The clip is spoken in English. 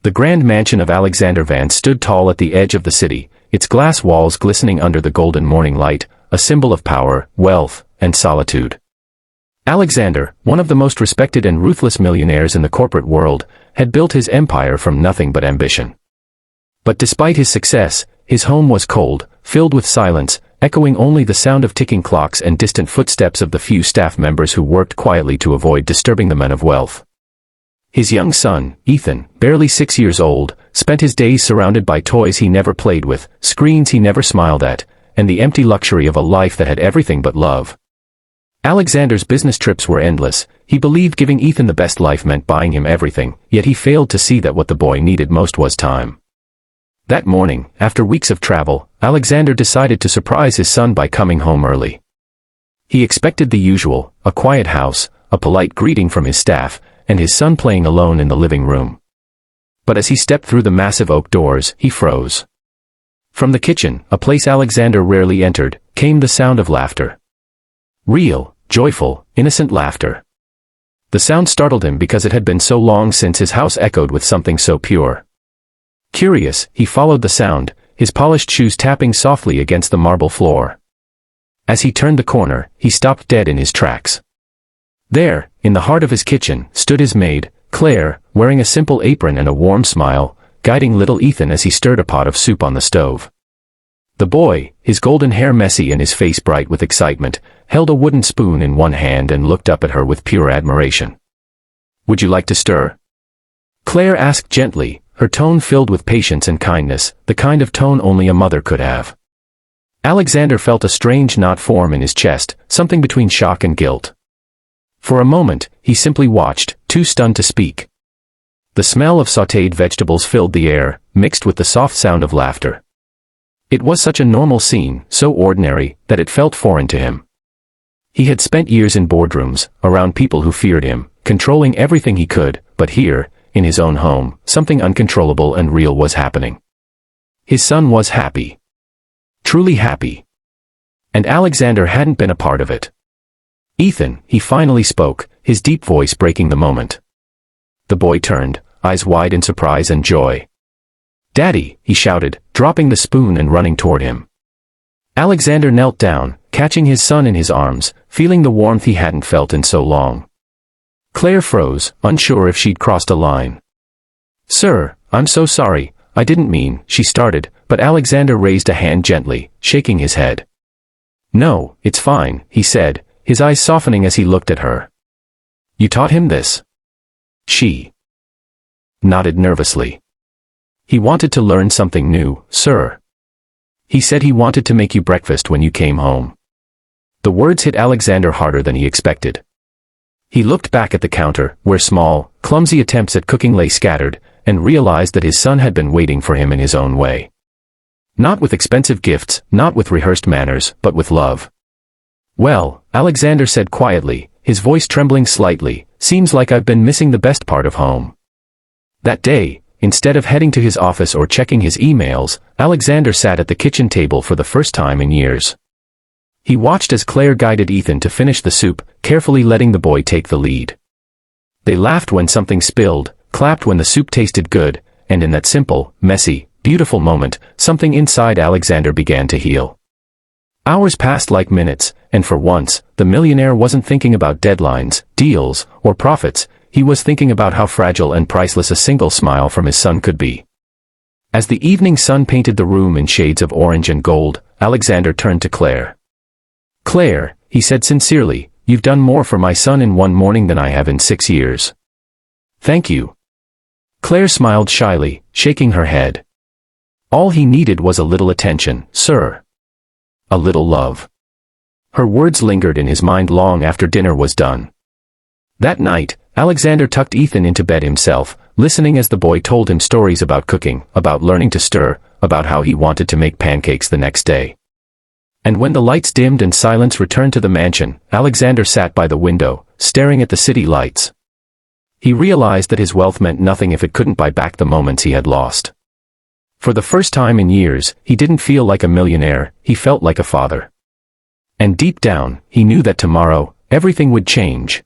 The grand mansion of Alexander Vance stood tall at the edge of the city, its glass walls glistening under the golden morning light, a symbol of power, wealth, and solitude. Alexander, one of the most respected and ruthless millionaires in the corporate world, had built his empire from nothing but ambition. But despite his success, his home was cold, filled with silence, echoing only the sound of ticking clocks and distant footsteps of the few staff members who worked quietly to avoid disturbing the men of wealth. His young son, Ethan, barely 6 years old, spent his days surrounded by toys he never played with, screens he never smiled at, and the empty luxury of a life that had everything but love. Alexander's business trips were endless. He believed giving Ethan the best life meant buying him everything, yet he failed to see that what the boy needed most was time. That morning, after weeks of travel, Alexander decided to surprise his son by coming home early. He expected the usual, a quiet house, a polite greeting from his staff, and his son playing alone in the living room. But as he stepped through the massive oak doors, he froze. From the kitchen, a place Alexander rarely entered, came the sound of laughter. Real, joyful, innocent laughter. The sound startled him because it had been so long since his house echoed with something so pure. Curious, he followed the sound, his polished shoes tapping softly against the marble floor. As he turned the corner, he stopped dead in his tracks. There, in the heart of his kitchen, stood his maid, Claire, wearing a simple apron and a warm smile, guiding little Ethan as he stirred a pot of soup on the stove. The boy, his golden hair messy and his face bright with excitement, held a wooden spoon in one hand and looked up at her with pure admiration. "Would you like to stir?" Claire asked gently, her tone filled with patience and kindness, the kind of tone only a mother could have. Alexander felt a strange knot form in his chest, something between shock and guilt. For a moment, he simply watched, too stunned to speak. The smell of sautéed vegetables filled the air, mixed with the soft sound of laughter. It was such a normal scene, so ordinary, that it felt foreign to him. He had spent years in boardrooms, around people who feared him, controlling everything he could, but here, in his own home, something uncontrollable and real was happening. His son was happy. Truly happy. And Alexander hadn't been a part of it. "Ethan," he finally spoke, his deep voice breaking the moment. The boy turned, eyes wide in surprise and joy. "Daddy," he shouted, dropping the spoon and running toward him. Alexander knelt down, catching his son in his arms, feeling the warmth he hadn't felt in so long. Claire froze, unsure if she'd crossed a line. "Sir, I'm so sorry, I didn't mean," she started, but Alexander raised a hand gently, shaking his head. "No, it's fine," he said, his eyes softening as he looked at her. "You taught him this?" She nodded nervously. "He wanted to learn something new, sir. He said he wanted to make you breakfast when you came home." The words hit Alexander harder than he expected. He looked back at the counter, where small, clumsy attempts at cooking lay scattered, and realized that his son had been waiting for him in his own way. Not with expensive gifts, not with rehearsed manners, but with love. "Well," Alexander said quietly, his voice trembling slightly, "seems like I've been missing the best part of home." That day, instead of heading to his office or checking his emails, Alexander sat at the kitchen table for the first time in years. He watched as Claire guided Ethan to finish the soup, carefully letting the boy take the lead. They laughed when something spilled, clapped when the soup tasted good, and in that simple, messy, beautiful moment, something inside Alexander began to heal. Hours passed like minutes, and for once, the millionaire wasn't thinking about deadlines, deals, or profits. He was thinking about how fragile and priceless a single smile from his son could be. As the evening sun painted the room in shades of orange and gold, Alexander turned to Claire. "Claire," he said sincerely, "you've done more for my son in one morning than I have in 6 years. Thank you." Claire smiled shyly, shaking her head. "All he needed was a little attention, sir. A little love." Her words lingered in his mind long after dinner was done. That night, Alexander tucked Ethan into bed himself, listening as the boy told him stories about cooking, about learning to stir, about how he wanted to make pancakes the next day. And when the lights dimmed and silence returned to the mansion, Alexander sat by the window, staring at the city lights. He realized that his wealth meant nothing if it couldn't buy back the moments he had lost. For the first time in years, he didn't feel like a millionaire, he felt like a father. And deep down, he knew that tomorrow, everything would change.